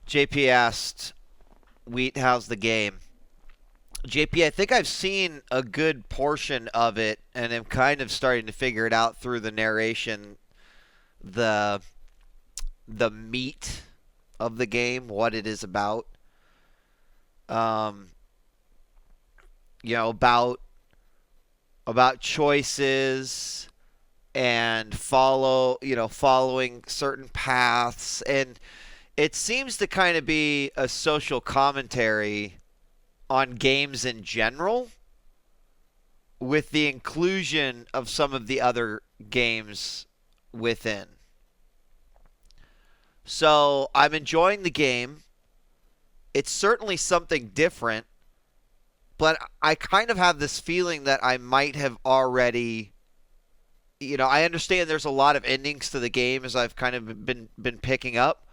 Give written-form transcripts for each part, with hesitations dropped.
JP asked, Wheat, how's the game? JP, I think I've seen a good portion of it, and I'm kind of starting to figure it out through the narration, the meat of the game, what it is about. Um, about choices and following certain paths, and it seems to kind of be a social commentary on games in general, with the inclusion of some of the other games within. So I'm enjoying the game. It's certainly something different, but I kind of have this feeling that I might have already. I understand there's a lot of endings to the game, as I've kind of been picking up,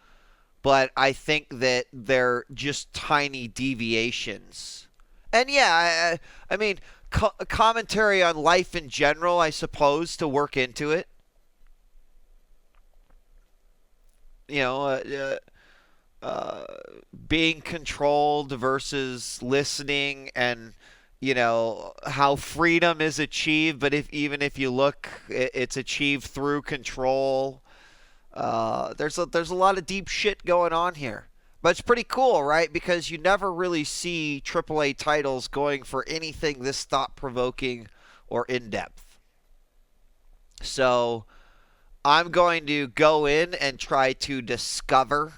but I think that they're just tiny deviations. And yeah, I mean, commentary on life in general, I suppose, to work into it. You know, being controlled versus listening, and how freedom is achieved, but even if you look, it's achieved through control. There's a lot of deep shit going on here, but it's pretty cool, right? Because you never really see AAA titles going for anything this thought-provoking or in-depth. So I'm going to go in and try to discover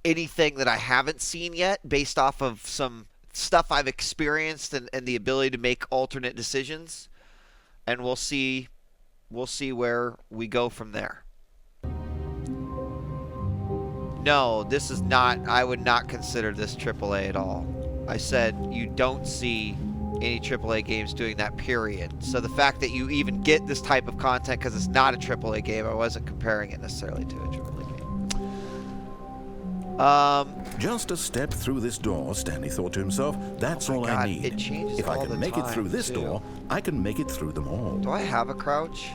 anything that I haven't seen yet, based off of some stuff I've experienced, and the ability to make alternate decisions, and we'll see where we go from there. No, this is not. I would not consider this AAA at all. I said you don't see any AAA games doing that, period. So the fact that you even get this type of content because it's not a AAA game, I wasn't comparing it necessarily to a AAA game. Just a step through this door, Stanley thought to himself. That's all I need. It changes if all I can the make it time, through this too. door, I can make it through them all. Do I have a crouch?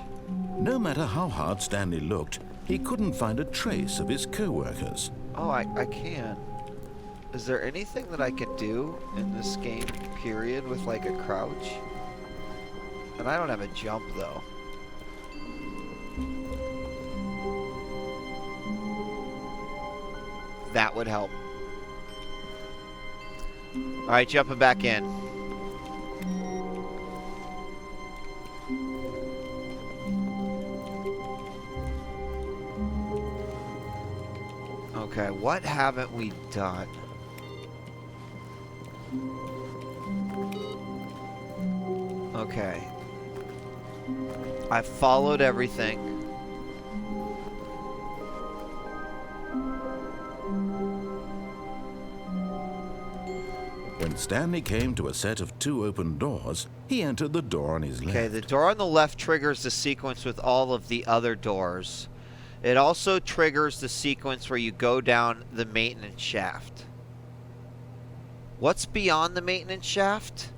No matter how hard Stanley looked, he couldn't find a trace of his co-workers. Oh, I can. Is there anything that I can do in this game, period, with like a crouch? And I don't have a jump, though. That would help. Alright, jumping back in. Okay, what haven't we done? Okay. I've followed everything. When Stanley came to a set of 2 open doors, he entered the door on his left. Okay, the door on the left triggers the sequence with all of the other doors. It also triggers the sequence where you go down the maintenance shaft. What's beyond the maintenance shaft?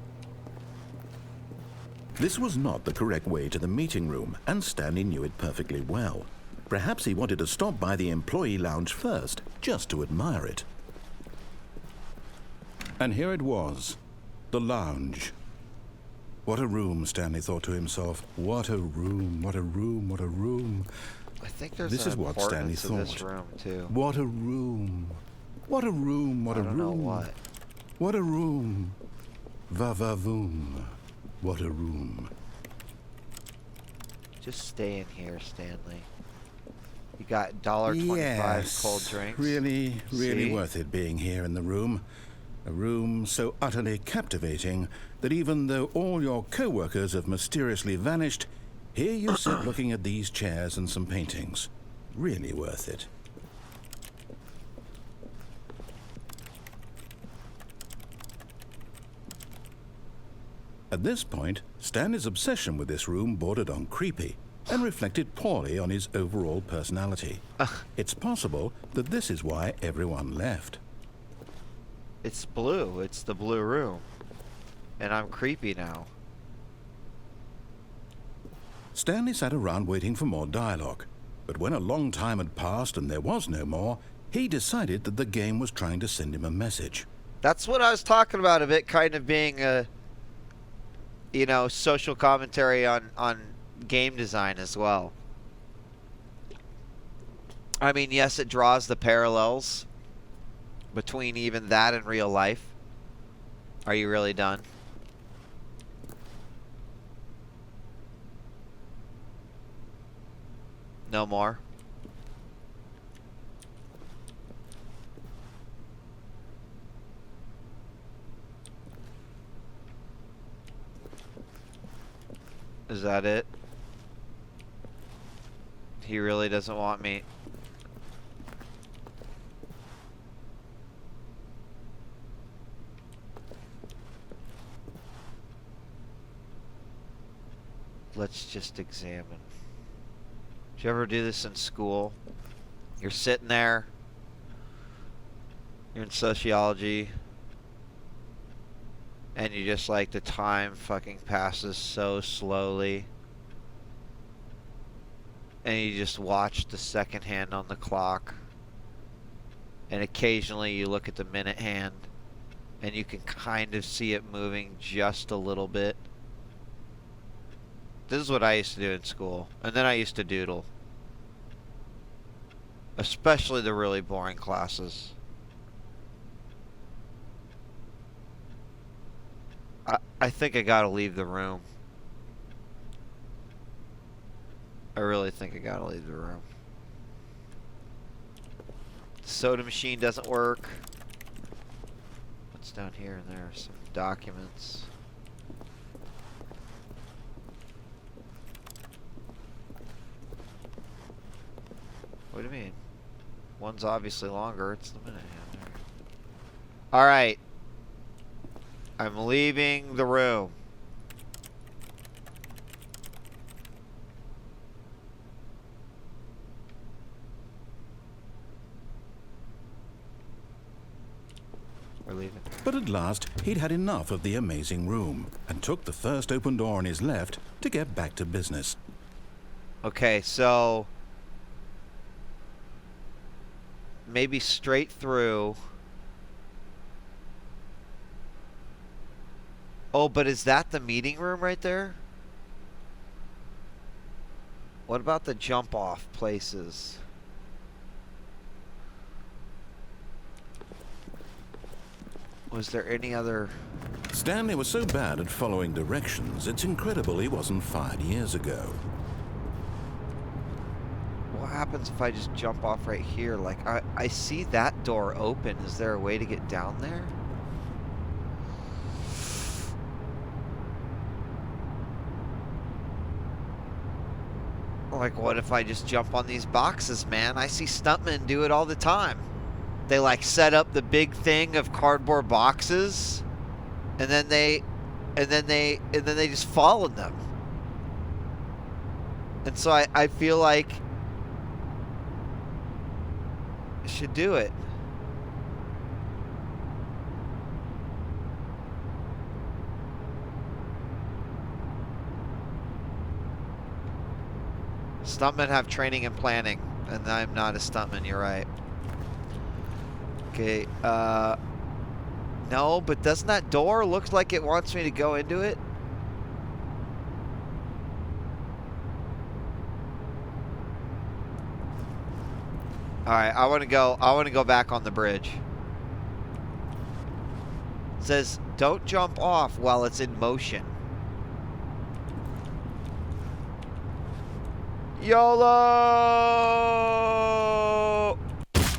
This was not the correct way to the meeting room, and Stanley knew it perfectly well. Perhaps he wanted to stop by the employee lounge first, just to admire it. And here it was, the lounge. What a room, Stanley thought to himself. What a room, what a room, what a room. I think there's This is what Stanley importance to this thought. room too. What a room. What a room, what a I don't know room. what. What a room. Va-va-voom. What a room. Just stay in here, Stanley. You got $1.25 cold drinks. Really See? worth it being here in the room. A room so utterly captivating that even though all your co-workers have mysteriously vanished, here you sit looking at these chairs and some paintings. Really worth it. At this point, Stanley's obsession with this room bordered on creepy and reflected poorly on his overall personality. It's possible that this is why everyone left. It's blue. It's the blue room. And I'm creepy now. Stanley sat around waiting for more dialogue, but when a long time had passed and there was no more, he decided that the game was trying to send him a message. That's what I was talking about, of it kind of being a, social commentary on game design as well. I mean, yes, it draws the parallels between even that and real life. Are you really done? No more? Is that it? He really doesn't want me. Let's just examine. Did you ever do this in school? You're sitting there. You're in sociology. And you just like, the time fucking passes so slowly. And you just watch the second hand on the clock. And occasionally you look at the minute hand. And you can kind of see it moving just a little bit. This is what I used to do in school. And then I used to doodle. Especially the really boring classes. I think I gotta leave the room. I really think I gotta leave the room. The soda machine doesn't work. What's down here and there? Some documents. What do you mean? One's obviously longer. It's the minute hand. Alright. I'm leaving the room. We're leaving. But at last, he'd had enough of the amazing room and took the first open door on his left to get back to business. Okay, so maybe straight through. Oh, but is that the meeting room right there? What about the jump off places? Was there any other? Stanley was so bad at following directions, it's incredible he wasn't fired years ago. What happens if I just jump off right here? Like, I see that door open. Is there a way to get down there? Like, what if I just jump on these boxes, man? I see stuntmen do it all the time. They like set up the big thing of cardboard boxes, and then they just fall in them. And so I feel like I should do it. Stuntmen have training and planning, and I'm not a stuntman, you're right. Okay, no, but doesn't that door look like it wants me to go into it? Alright, I wanna go back on the bridge. It says, don't jump off while it's in motion. YOLO!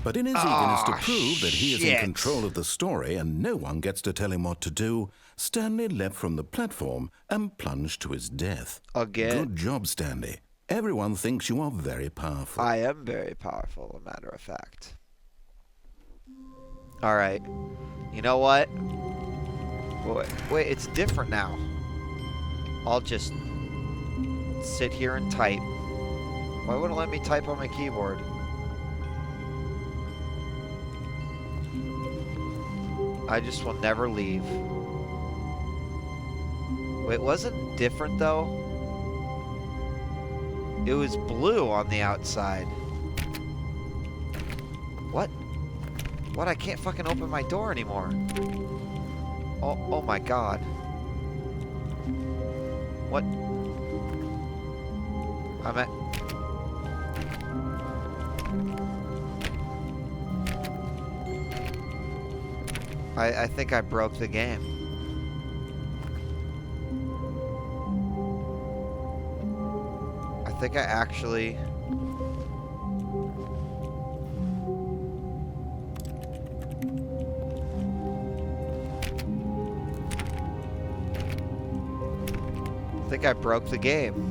But in his eagerness to prove that he is in shit. control of the story and no one gets to tell him what to do, Stanley leapt from the platform and plunged to his death. Again. Good job, Stanley. Everyone thinks you are very powerful. I am very powerful, a matter of fact. Alright. You know what? Wait, it's different now. I'll just sit here and type. Why wouldn't it let me type on my keyboard? I just will never leave. Wait, wasn't it different though? It was blue on the outside. What? What? I can't fucking open my door anymore. Oh my god. What? I'm at... I think I broke the game. I think I actually... I think I broke the game.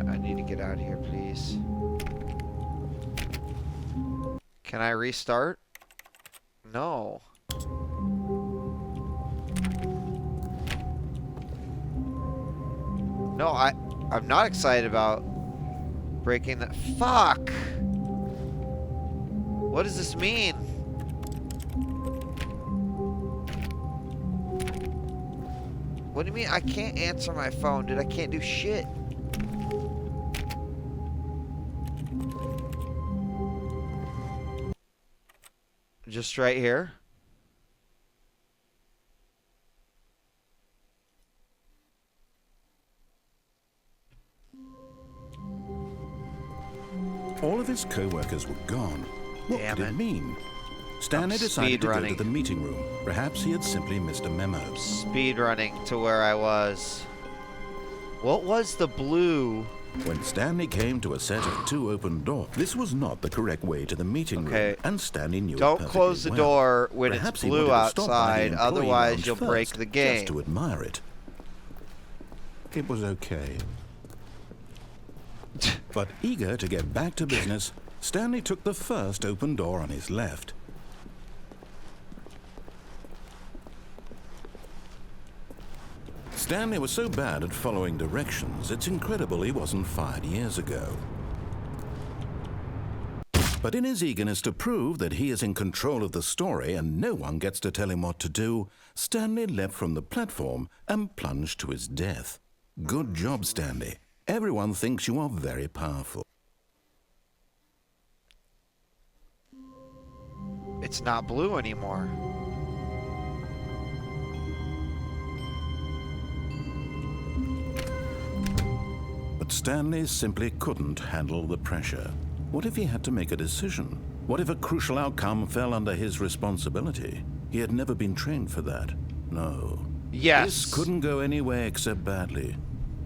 I need to get out of here, please. Can I restart? No. No, I'm not excited about breaking the... Fuck! What does this mean? What do you mean I can't answer my phone, dude? I can't do shit. Just right here. All of his co-workers were gone. What Damn could it it. mean? Stanley decided to go to speedrunning. the meeting room. Perhaps he had simply missed a memo. Speed running to where I was. What was the blue? When Stanley came to a set of 2 open doors, this was not the correct way to the meeting Okay. room, and Stanley knew it Don't perfectly close the well. door when Perhaps it's he blue wanted to stop by the outside, employee otherwise lounge you'll break first, the game. just to admire it. It was okay. But eager to get back to business, Stanley took the first open door on his left. Stanley was so bad at following directions, it's incredible he wasn't fired years ago. But in his eagerness to prove that he is in control of the story and no one gets to tell him what to do, Stanley leapt from the platform and plunged to his death. Good job, Stanley. Everyone thinks you are very powerful. It's not blue anymore. But Stanley simply couldn't handle the pressure. What if he had to make a decision? What if a crucial outcome fell under his responsibility? He had never been trained for that. No. Yes. This couldn't go anywhere except badly.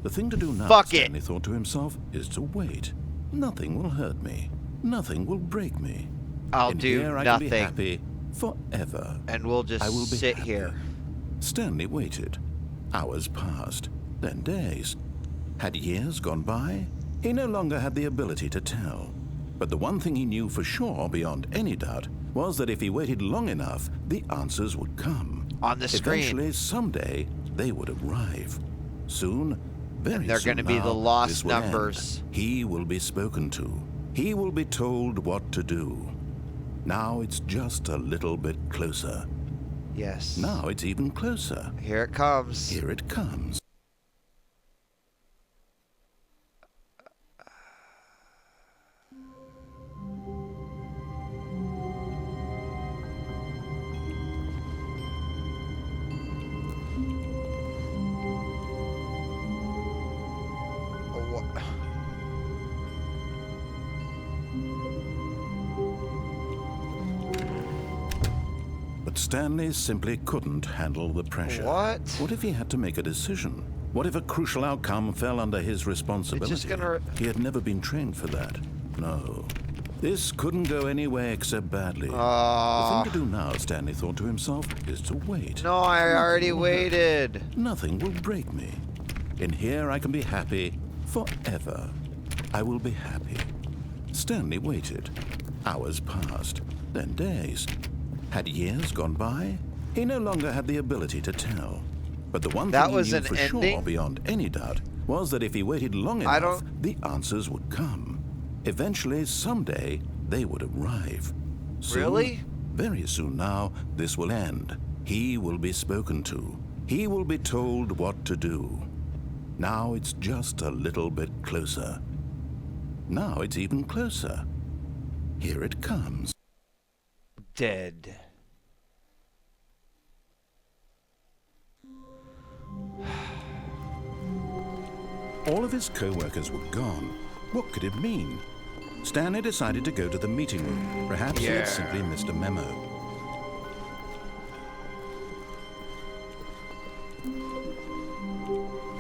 The thing to do now, Fuck it. Stanley thought to himself, is to wait. Nothing will hurt me. Nothing will break me. I'll In do here I nothing. can be happy forever. And we'll I will just be sit happy. here. Stanley waited. Hours passed, then days. Had years gone by? He no longer had the ability to tell. But the one thing he knew for sure, beyond any doubt, was that if he waited long enough, the answers would come. On the screen. Eventually, someday, they would arrive. Soon, very They're soon gonna be the now, lost this will end. numbers. He will be spoken to. He will be told what to do. Now it's just a little bit closer. Yes. Now it's even closer. Here it comes. Here it comes. But Stanley simply couldn't handle the pressure. What? What if he had to make a decision? What if a crucial outcome fell under his responsibility? It's just gonna... He had never been trained for that. No. This couldn't go anywhere except badly. The thing to do now, Stanley thought to himself, is to wait. No, I already waited. Nothing will break me. In here I can be happy forever. I will be happy. Stanley waited. Hours passed, then days. Had years gone by? He no longer had the ability to tell. But the one That thing was he knew an for ending? sure, beyond any doubt, was that if he waited long I enough, don't- the answers would come. Eventually, someday, they would arrive. Soon, Really? very soon now, this will end. He will be spoken to. He will be told what to do. Now it's just a little bit closer. Now it's even closer. Here it comes. Dead. All of his co-workers were gone. What could it mean? Stanley decided to go to the meeting room. Perhaps he had simply missed a memo.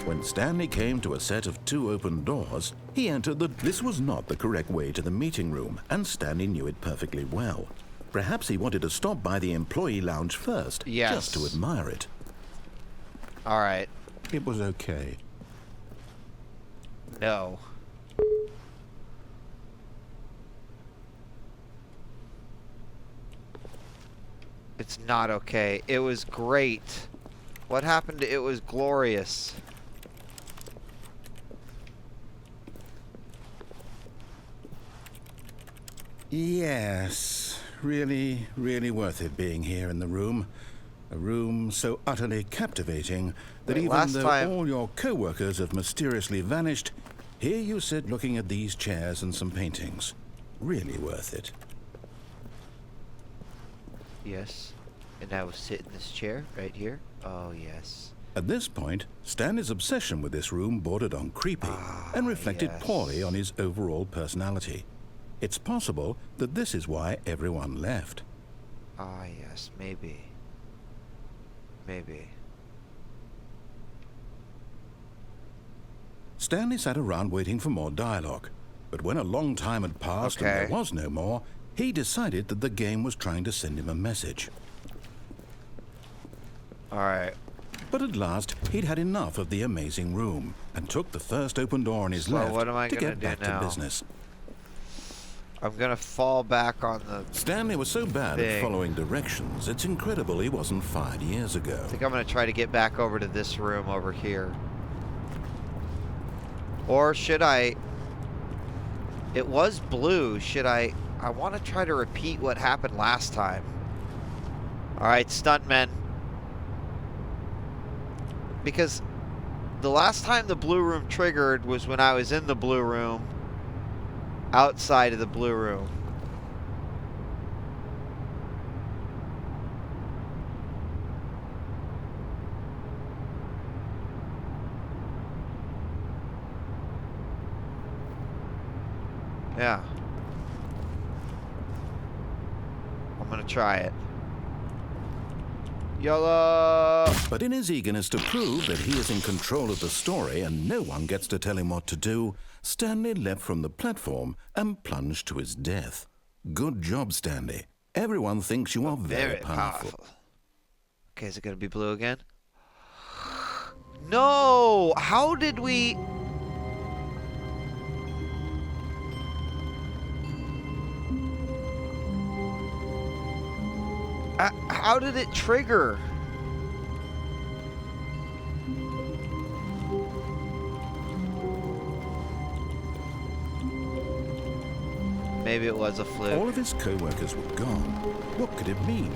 When Stanley came to a set of 2 open doors, he entered the... This was not the correct way to the meeting room, and Stanley knew it perfectly well. Perhaps he wanted to stop by the employee lounge first, just to admire it. All right. It was okay. No. It's not okay. It was great. What happened to it was glorious? Yes, really, really worth it being here in the room. A room so utterly captivating that even though all your co-workers have mysteriously vanished, here you sit looking at these chairs and some paintings. Really worth it. Yes. And I will sit in this chair right here. Oh, yes. At this point, Stanley's obsession with this room bordered on creepy and reflected poorly on his overall personality. It's possible that this is why everyone left. Ah, yes, maybe. Maybe. Stanley sat around waiting for more dialogue, but when a long time had passed and there was no more, he decided that the game was trying to send him a message. Alright. But at last, he'd had enough of the amazing room and took the first open door on his left to get back to business. I'm gonna fall back on the Stanley was so bad at following directions, it's incredible he wasn't fired years ago. I think I'm gonna try to get back over to this room over here. Or should I... It was blue. Should I want to try to repeat what happened last time. Alright, stuntmen. Because the last time the blue room triggered was when I was in the blue room. Outside of the blue room. Yeah. I'm gonna try it. YOLO! But in his eagerness to prove that he is in control of the story and no one gets to tell him what to do, Stanley leapt from the platform and plunged to his death. Good job, Stanley. Everyone thinks you are very powerful. Okay, is it gonna be blue again? No! How did we... How did it trigger? Maybe it was a fluke. All of his co-workers were gone. What could it mean?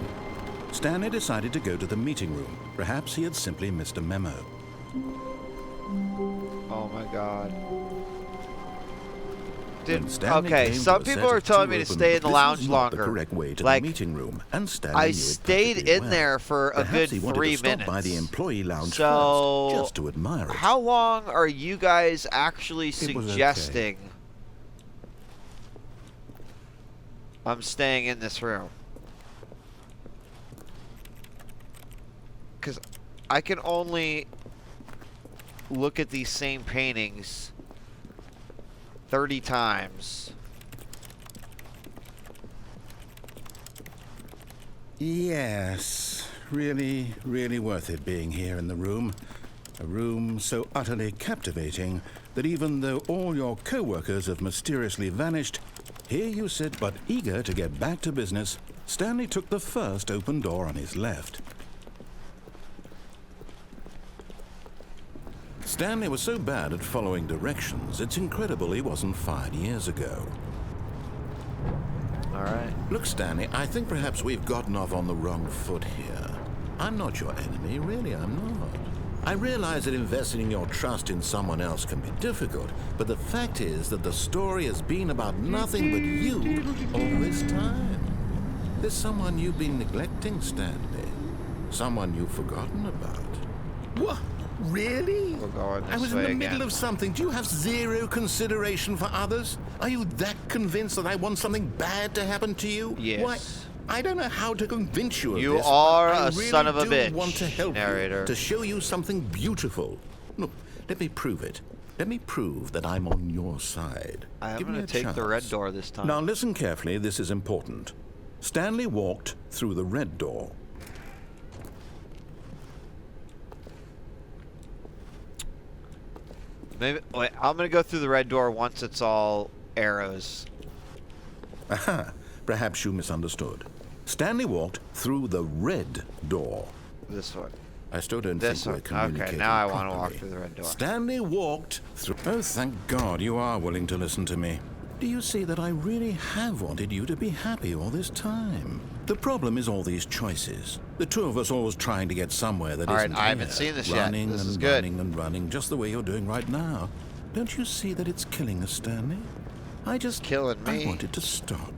Stanley decided to go to the meeting room. Perhaps he had simply missed a memo. Oh my god. Dude, okay, some people are telling me to stay in the lounge longer. The correct way to like, the meeting room, and I stayed in there for a good 3 minutes. By the employee lounge so, first, just to admire it. How long are you guys actually suggesting I'm staying in this room? Because I can only look at these same paintings 30 times. Yes, really, really worth it being here in the room. A room so utterly captivating that even though all your co-workers have mysteriously vanished, here you sit, but eager to get back to business, Stanley took the first open door on his left. Stanley was so bad at following directions, it's incredible he wasn't fired years ago. All right. Look, Stanley, I think perhaps we've gotten off on the wrong foot here. I'm not your enemy, really, I'm not. I realize that investing your trust in someone else can be difficult, but the fact is that the story has been about nothing but you all this time. There's someone you've been neglecting, Stanley. Someone you've forgotten about. What? Really? We're going this I was in way the middle again. of something. Do you have zero consideration for others? Are you that convinced that I want something bad to happen to you? Yes. Why, I don't know how to convince you of You this. are but I a really son of a do bitch, want to help narrator. you, to show you something beautiful. Look, let me prove it. Let me prove that I'm on your side. I'm Give me going a to take the red chance. door this time. Now listen carefully, this is important. Stanley walked through the red door. Maybe. Wait, I'm going to go through the red door once it's all arrows. Aha, perhaps you misunderstood. Stanley walked through the red door. This one. I still don't This think we're one. communicating Okay, now I want to walk properly. through the red door. Stanley walked through... Oh, thank God you are willing to listen to me. Do you see that I really have wanted you to be happy all this time? The problem is all these choices. The two of us always trying to get somewhere that All right, isn't I haven't here. seen this yet. Running This and is good. running and running, just the way you're doing right now. Don't you see that it's killing us, Stanley? Killing me. I wanted to stop.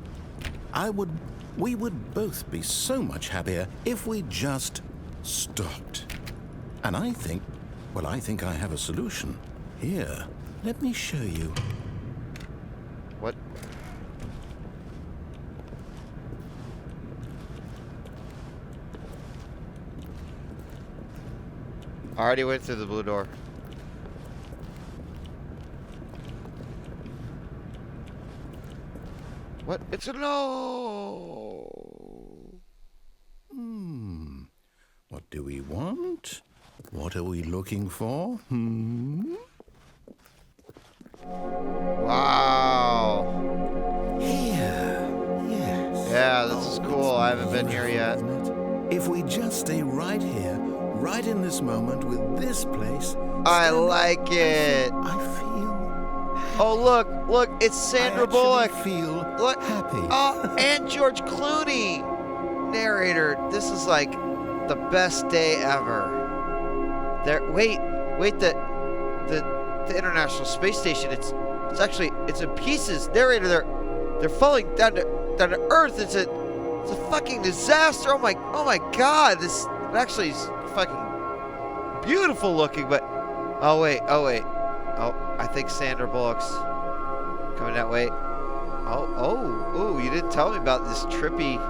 We would both be so much happier if we just stopped. And I think I have a solution. Here, let me show you. What? I already went through the blue door. What? It's a no! What do we want? What are we looking for? Wow. Here. Yes. Yeah, this is cool. I haven't been here yet. Isn't it? If we just stay right here, right in this moment with this place. I Stanley, like it. I feel Oh, look, it's Sandra I Bullock. actually feel Look. happy. Oh, and George Clooney. Narrator, this is like the best day ever. Wait, the International Space Station, it's in pieces. Narrator, they're falling down to Earth. It's a fucking disaster. Oh my God, this actually is fucking beautiful looking, but oh wait. Oh, I think Sandra Bullock's coming that way. Oh, you didn't tell me about this trippy.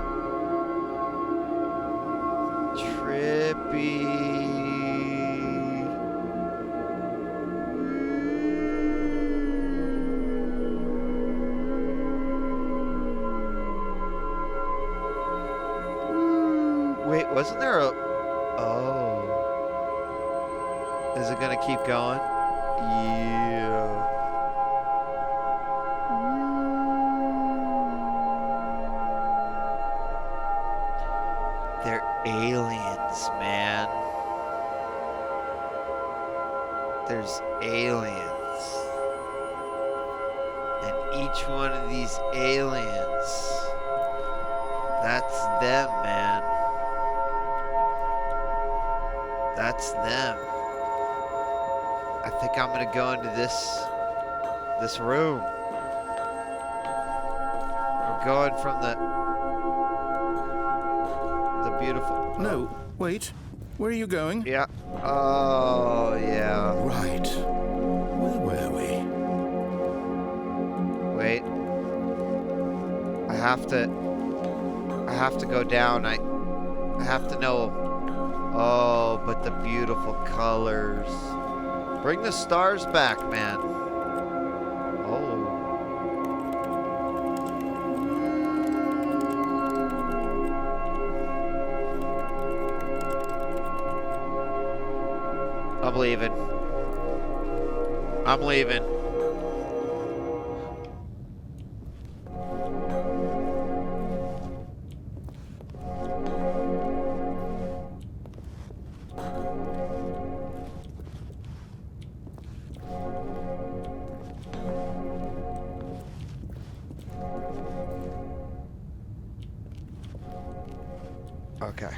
Wait, wasn't there a... Oh. Is it gonna keep going? Yeah. They're aliens, man. There's aliens. And each one of these aliens, that's them, man. That's them. I think I'm gonna go into this room. We're going from the beautiful. No, wait. Where are you going? Yeah. Oh yeah. Right. Where were we? Wait. I have to go down. I have to know. Oh, but the beautiful colors. Bring the stars back, man. Oh. I'm leaving. I'm leaving. Okay.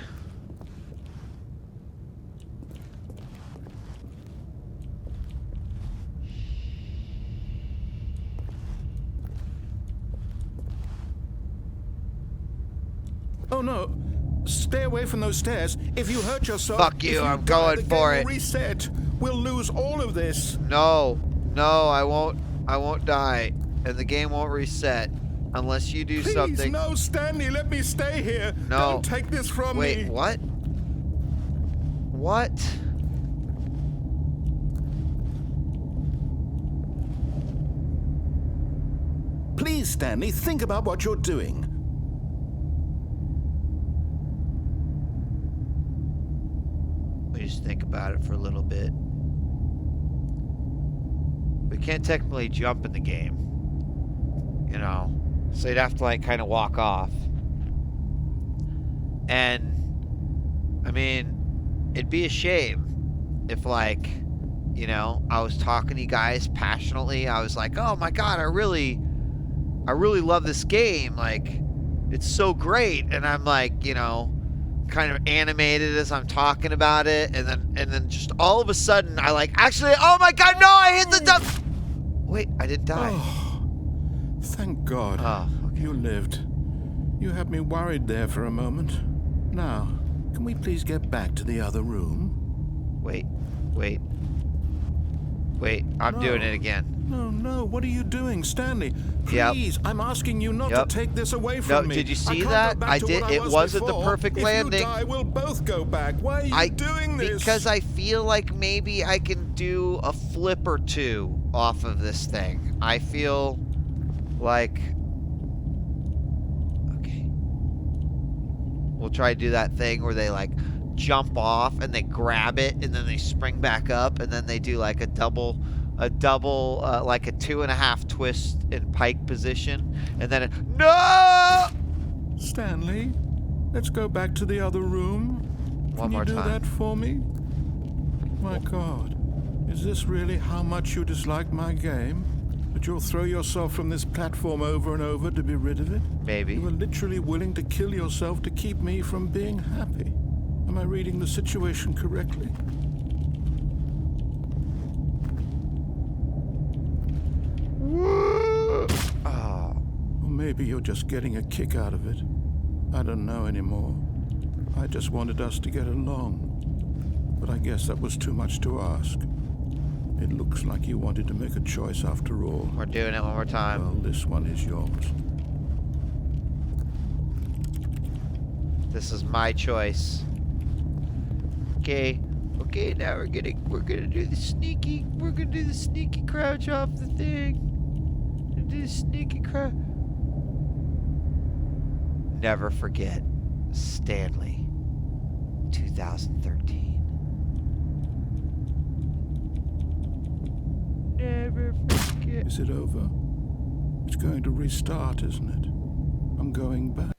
Oh no. Stay away from those stairs. If you hurt yourself, Fuck you, if I'm die, going the for game it. will reset. We'll lose all of this. No, I won't die, and the game won't reset unless you do Please, something. no, Stanley, let me stay here. No. Don't take this from me. Wait, what? What? Please, Stanley, think about what you're doing. We just think about it for a little bit. We can't technically jump in the game, you know, so you'd have to like kind of walk off. And I mean, it'd be a shame if, like, you know, I was talking to you guys passionately. I was like, oh my god, I really love this game, like, it's so great. And I'm like, you know, kind of animated as I'm talking about it, and then just all of a sudden I like, actually, oh my god, no, I hit the dump. Wait, I didn't die. Oh, thank God. Oh, okay. You lived. You had me worried there for a moment. Now, can we please get back to the other room? Wait, I'm doing it again. No, what are you doing, Stanley? Yep. Please, I'm asking you not Yep. to take this away No, from me. did you see I can't that? go back I to did. what I It was wasn't the before. perfect if landing. If you die, we'll both go back. Why are you doing this? Because I feel like maybe I can do a flip or two off of this thing. I feel like... Okay. We'll try to do that thing where they, like, jump off and they grab it and then they spring back up and then they do, like, a double, like a 2.5 twist in pike position. And then no! Stanley, let's go back to the other room. One more Can you do time. that for me? My God, is this really how much you dislike my game? That you'll throw yourself from this platform over and over to be rid of it? Maybe. You were literally willing to kill yourself to keep me from being happy. Am I reading the situation correctly? Oh. Or maybe you're just getting a kick out of it. I don't know anymore. I just wanted us to get along. But I guess that was too much to ask. It looks like you wanted to make a choice after all. We're doing it one more time. Well, this one is yours. This is my choice. Okay, now we're gonna do the sneaky crouch off the thing. Do the sneaky crouch. Never forget, Stanley, 2013. Never forget. Is it over? It's going to restart, isn't it? I'm going back.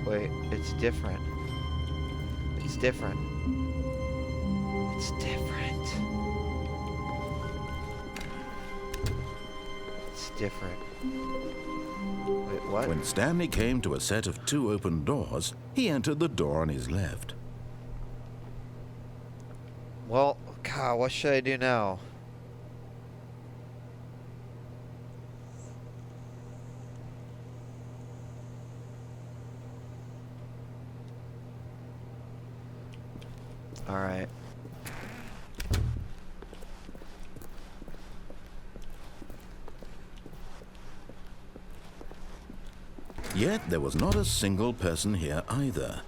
Wait, it's different. It's different. It's different. It's different. Wait, what? When Stanley came to a set of 2 open doors, he entered the door on his left. Well, God, what should I do now? All right. Yet there was not a single person here either.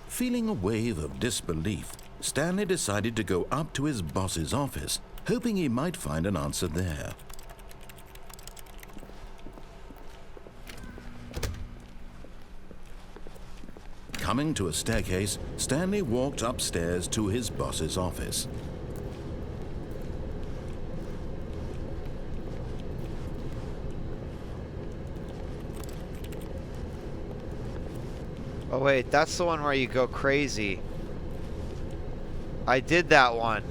Feeling a wave of disbelief, Stanley decided to go up to his boss's office, hoping he might find an answer there. Coming to a staircase, Stanley walked upstairs to his boss's office. Oh wait, that's the one where you go crazy. I did that one.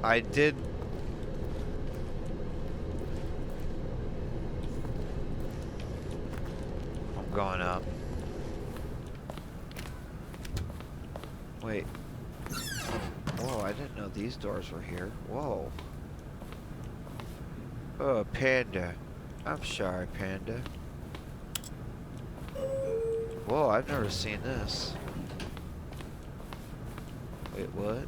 I did. I'm going up. Wait. didn't know these doors were here. Whoa. Oh, panda. I'm sorry, panda. Whoa, I've never seen this. Wait, what?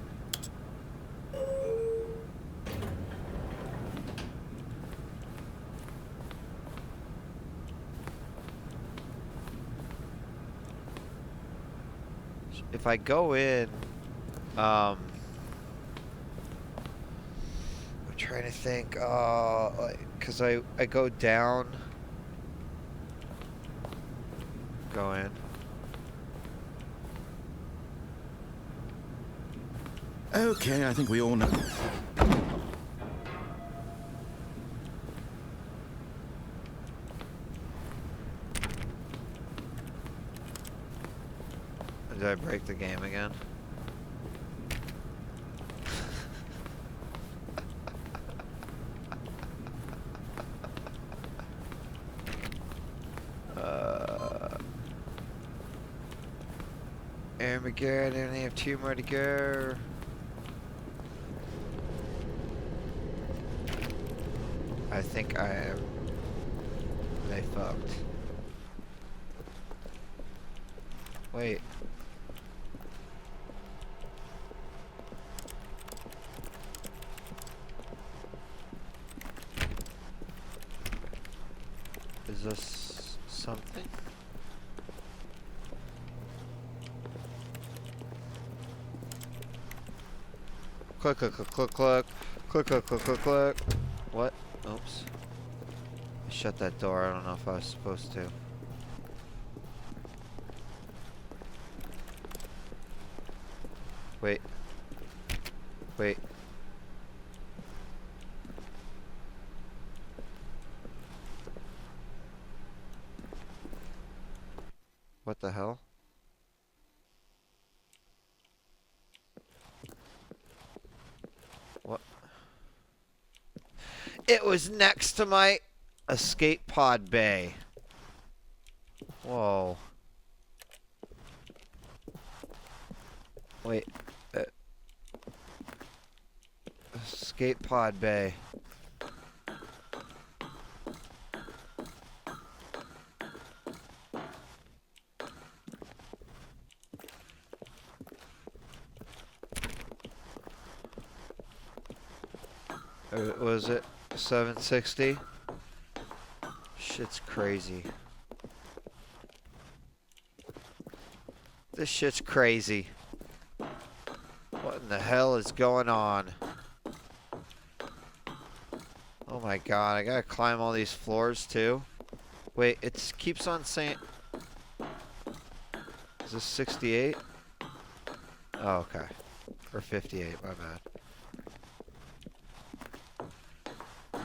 If I go in, I'm trying to think, cause I go down, go in. Okay, I think we all know. Did I break the game again? Armageddon, I only have 2 more to go. I think I am. They fucked. Wait. Is this something? Click, click, click, click, click. Click, click, click, click, click. What? Oops. I shut that door. I don't know if I was supposed to. Wait. Wait. What the hell? What? It was next to my escape pod bay. Whoa. Wait. Escape pod bay. Was it 760? Shit's crazy. This shit's crazy. What in the hell is going on? Oh my god, I gotta climb all these floors too? Wait, it keeps on saying... Is this 68? Oh, okay. Or 58, my bad.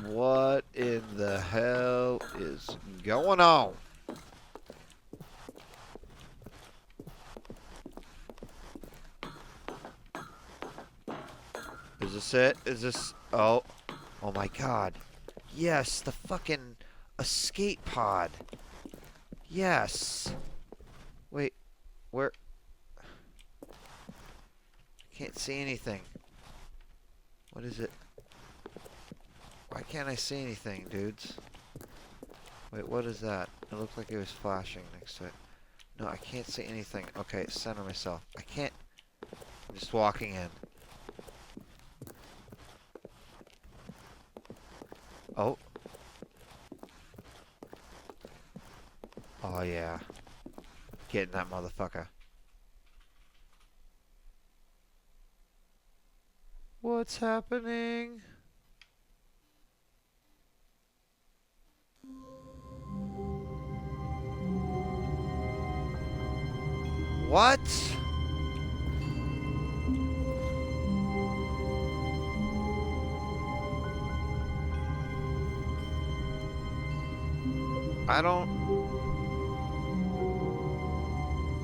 What in the hell is going on? Is this it? Is this... Oh. Oh my god. Yes, the fucking escape pod. Yes. Wait. Where? Can't see anything. What is it? Why can't I see anything, dudes? Wait, what is that? It looked like it was flashing next to it. No, I can't see anything. Okay, center myself. I can't... I'm just walking in. Oh. Oh, yeah. Getting that motherfucker. What's happening? What? I don't...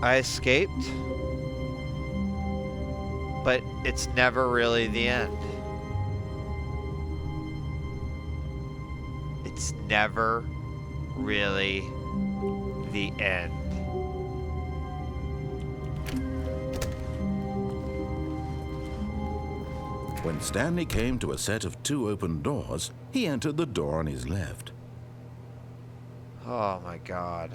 I escaped? But it's never really the end. It's never really the end. When Stanley came to a set of 2 open doors, he entered the door on his left. Oh my god.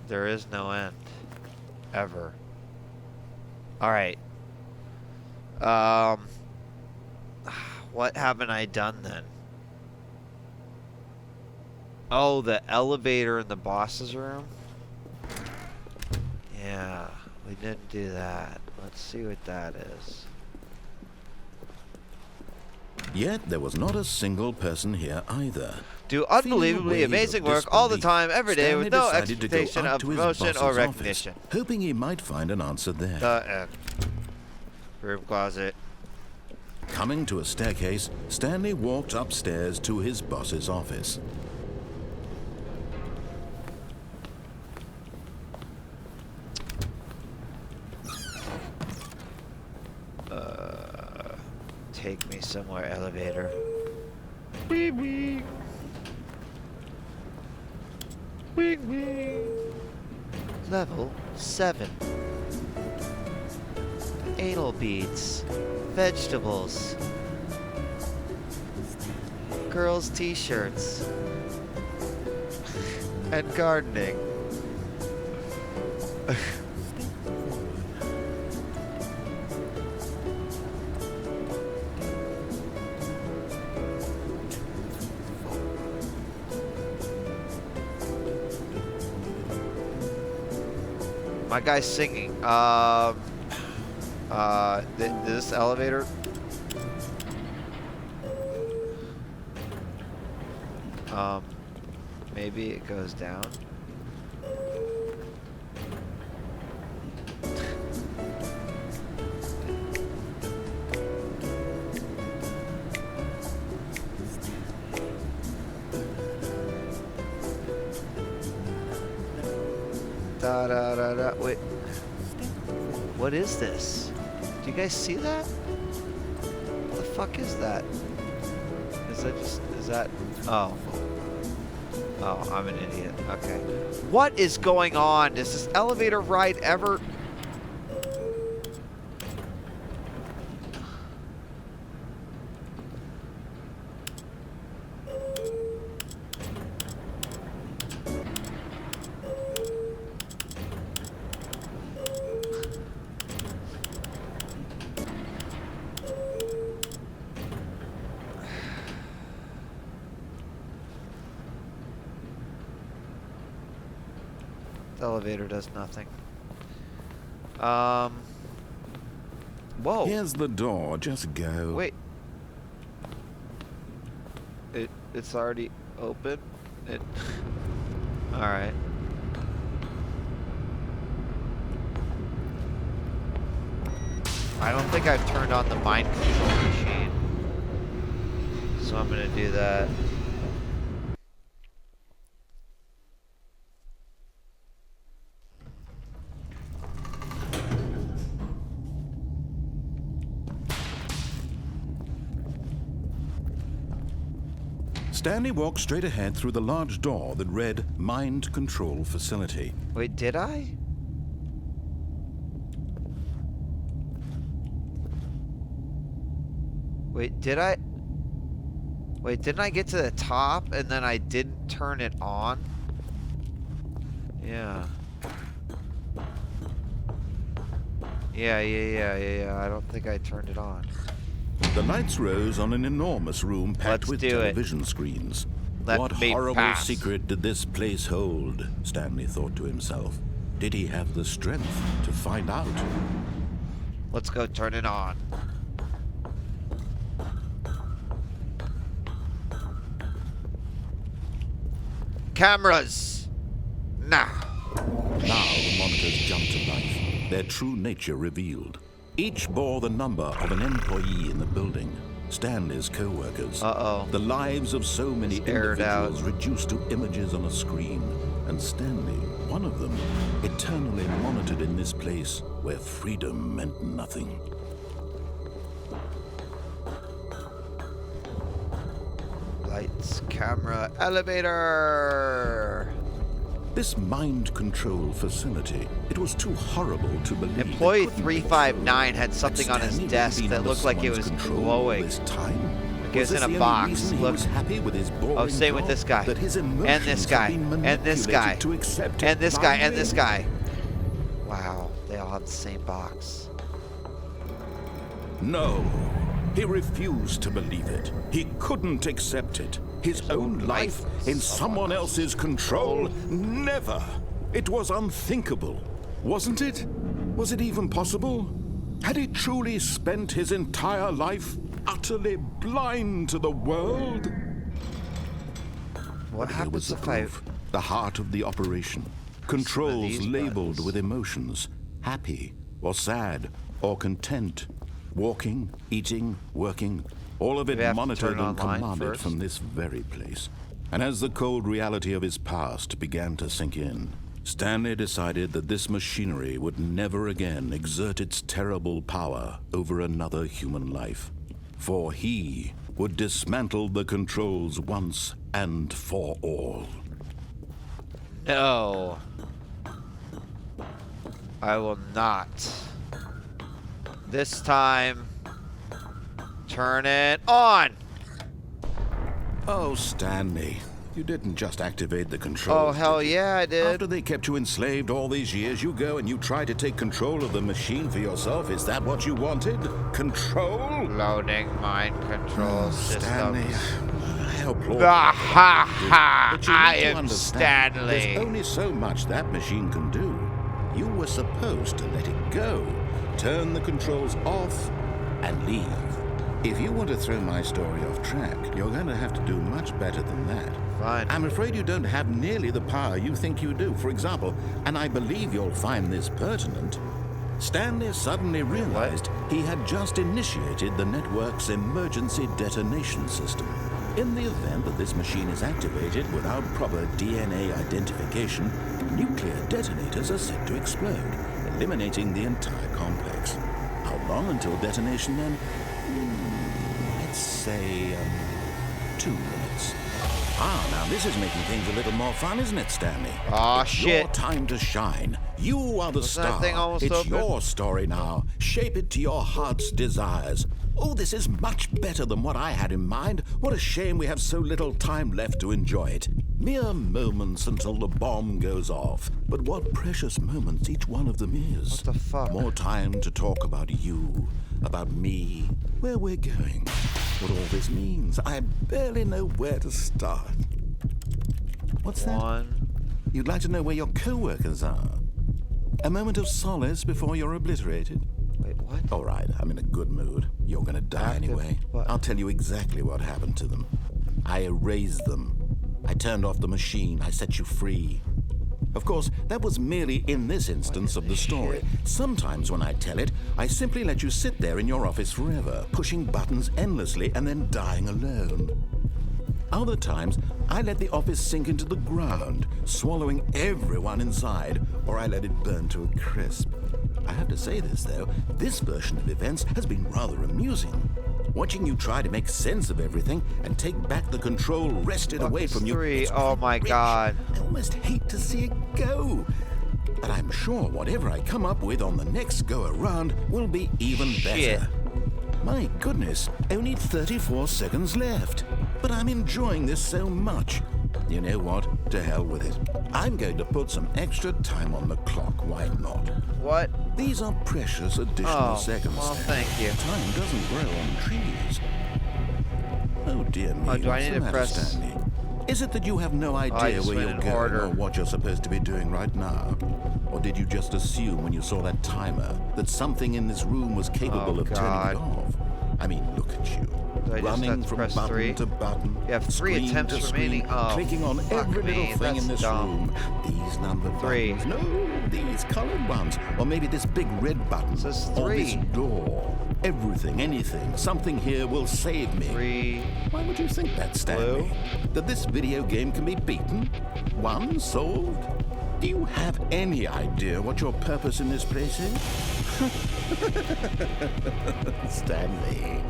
There is no end. Ever. Alright. What haven't I done then? Oh, the elevator in the boss's room? Yeah, we didn't do that. Let's see what that is. Yet there was not a single person here either. Do unbelievably Feeling a amazing wave of work all the disbelief, time, every day, with Stanley no decided to go expectation up of to his promotion boss's or office, recognition. hoping he might find an answer there. The room closet. Coming to a staircase, Stanley walked upstairs to his boss's office. Take me somewhere, elevator. Wee wee. Wee wee. Level 7. Anal beads. Vegetables. Girls' t-shirts. And gardening. My guy's singing. This elevator. Maybe it goes down. Da da da da. Wait. What is this? Do you guys see that? What the fuck is that? Is that just... Is that... Oh. Oh, I'm an idiot. Okay. What is going on? Does this elevator ride ever... The elevator does nothing. Whoa. Here's the door, just go. Wait. It's already open? Alright. I don't think I've turned on the mind control machine. So I'm gonna do that. Stanley walked straight ahead through the large door that read Mind Control Facility. Wait, did I? Wait, did I? Wait, didn't I get to the top and then I didn't turn it on? Yeah. Yeah. I don't think I turned it on. The lights rose on an enormous room packed Let's with do it. television screens. Let What me horrible pass. secret did this place hold? Stanley thought to himself. Did he have the strength to find out? Let's go turn it on. Cameras! Now! Now the monitors jumped to life, their true nature revealed. Each bore the number of an employee in the building, Stanley's co-workers. Uh-oh. The lives of so many It's aired out. individuals reduced to images on a screen, and Stanley, one of them, eternally monitored in this place where freedom meant nothing. Lights, camera, elevator! This mind control facility, it was too horrible to believe. Employee it couldn't be 359 true. had something on his Stanley desk been that under looked like it someone's was control glowing. This time? It was this in a the only box. reason he Look. was happy with his boring Oh, same with job? this guy. That his And this emotions guy. had been And this guy. manipulated to accept And it this guy. And this blindly? guy. Wow, they all have the same box. No. He refused to believe it. He couldn't accept it. His own life in someone else's control? Never. It was unthinkable. Wasn't it? Was it even possible? Had he truly spent his entire life utterly blind to the world? What There happens was the if I... proof, the heart of the operation. Controls these labeled buttons. with emotions. Happy, or sad, or content. Walking, eating, working. All of it we have to monitored turn it and online commanded first? from this very place. And as the cold reality of his past began to sink in, Stanley decided that this machinery would never again exert its terrible power over another human life. For he would dismantle the controls once and for all. No. I will not. This time, turn it on. Oh, Stanley, you didn't just activate the controls. Oh, hell did you? yeah, I did. After they kept you enslaved all these years, you go and you try to take control of the machine for yourself. Is that what you wanted? Control? Loading mind control Stanley, systems. I applaud Ah, you. ha, ha, But you I need to am understand, Stanley. There's only so much that machine can do. You were supposed to let it go, turn the controls off, and leave. If you want to throw my story off track, you're going to have to do much better than that. Fine. I'm afraid you don't have nearly the power you think you do. For example, and I believe you'll find this pertinent, Stanley suddenly realized he had just initiated the network's emergency detonation system. In the event that this machine is activated without proper DNA identification, nuclear detonators are set to explode, eliminating the entire complex. How long until detonation then? Let's say 2 minutes. Now this is making things a little more fun, isn't it, Stanley? Aw, It's shit. your time to shine. You are the Was that star. thing almost It's open? your story now. Shape it to your heart's desires. Oh, this is much better than what I had in mind. What a shame we have so little time left to enjoy it. Mere moments until the bomb goes off. But what precious moments each one of them is. What the fuck? More time to talk about you, about me, where we're going, what all this means. I barely know where to start. What's that? 1. You'd like to know where your co-workers are? A moment of solace before you're obliterated? Wait, what? All right, I'm in a good mood. You're gonna die Active anyway. button. I'll tell you exactly what happened to them. I erased them. I turned off the machine. I set you free. Of course, that was merely in this instance of the story. Sometimes when I tell it, I simply let you sit there in your office forever, pushing buttons endlessly and then dying alone. Other times, I let the office sink into the ground, swallowing everyone inside, or I let it burn to a crisp. I have to say this, though, this version of events has been rather amusing. Watching you try to make sense of everything and take back the control wrested Fuck, away it's from you. 3. It's Oh quite my rich. God. I almost hate to see it go. But I'm sure whatever I come up with on the next go-around will be even Shit. better. My goodness, only 34 seconds left. But I'm enjoying this so much. You know what? To hell with it. I'm going to put some extra time on the clock. Why not? What? These are precious additional Oh, seconds. well, thank you. Time doesn't grow on trees. Oh dear me. Oh, do I what's need the to matter, press- Stanley? Is it that you have no I idea just where went you're in going order. or what you're supposed to be doing right now? Or did you just assume when you saw that timer that something in this room was capable Oh, of God. turning it off? I mean, look at you. Do I just Running have to from press button 3? to button. You have 3 screen attempts to screen, remaining? Oh, clicking on fuck every me, little thing in that's this dumb. room. These numbered 3. buttons. No, these colored ones. Or maybe this big red button. Says Or this 3. door. Everything, anything, something here will save me. 3. Why would you think that, Stanley? That this video game can be beaten? Won? Solved? Do you have any idea what your purpose in this place is? Stanley,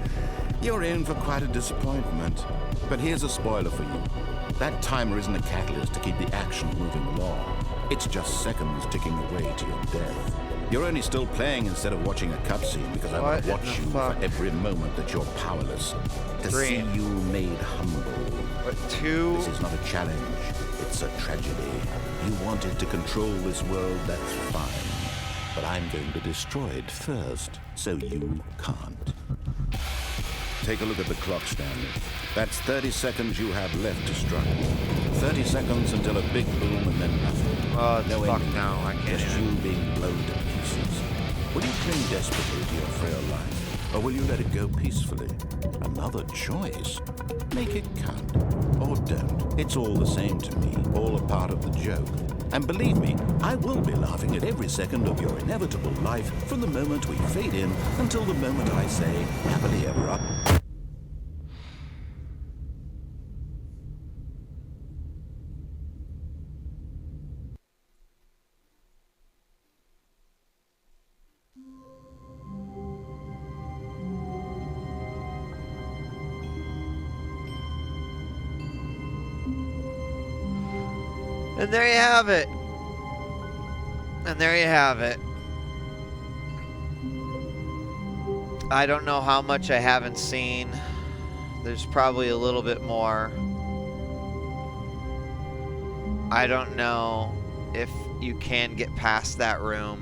you're in for quite a disappointment. But here's a spoiler for you. That timer isn't a catalyst to keep the action moving along. It's just seconds ticking away to your death. You're only still playing instead of watching a cutscene because I want to What in watch the you fuck? for every moment that you're powerless. To 3. see you made humble. What, 2? This is not a challenge. It's a tragedy. You wanted to control this world, that's fine. But I'm going to destroy it first, so you can't. Take a look at the clock, Stanley. That's 30 seconds you have left to struggle. 30 seconds until a big boom and then nothing. Oh, it's No fucked ending. now. I can't Just even. you being blown to pieces. Will you cling desperately to your frail life, or will you let it go peacefully? Another choice. Make it count, or don't. It's all the same to me, all a part of the joke. And believe me, I will be laughing at every second of your inevitable life from the moment we fade in until the moment I say, happily ever after. And there you have it. And there you have it. I don't know how much I haven't seen. There's probably a little bit more. I don't know if you can get past that room.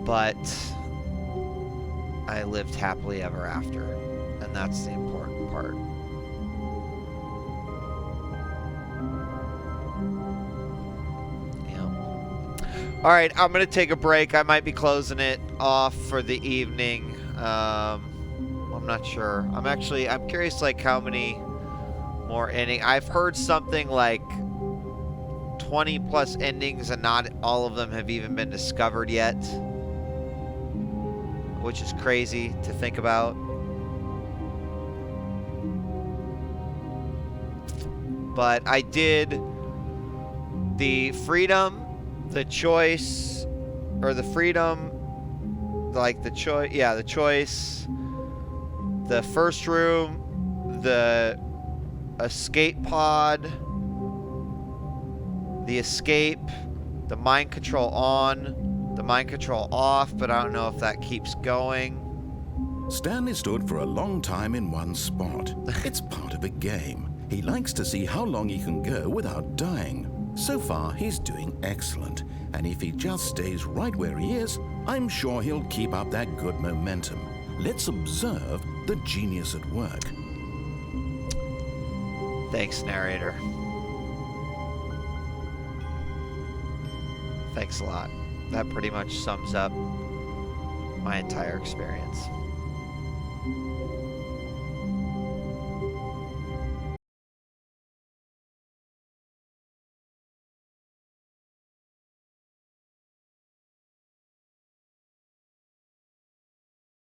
But I lived happily ever after. And that's the important part. All right, I'm going to take a break. I might be closing it off for the evening. I'm not sure. I'm curious, like, how many more endings. I've heard something like 20 plus endings, and not all of them have even been discovered yet, which is crazy to think about. But I did the freedom, the choice, or the freedom, like the choice, yeah, the choice, the first room, the escape pod, the escape, the mind control on, the mind control off, but I don't know if that keeps going. Stanley stood for a long time in one spot. It's part of a game. He likes to see how long he can go without dying. So far, he's doing excellent. And if he just stays right where he is, I'm sure he'll keep up that good momentum. Let's observe the genius at work. Thanks, narrator. Thanks a lot. That pretty much sums up my entire experience.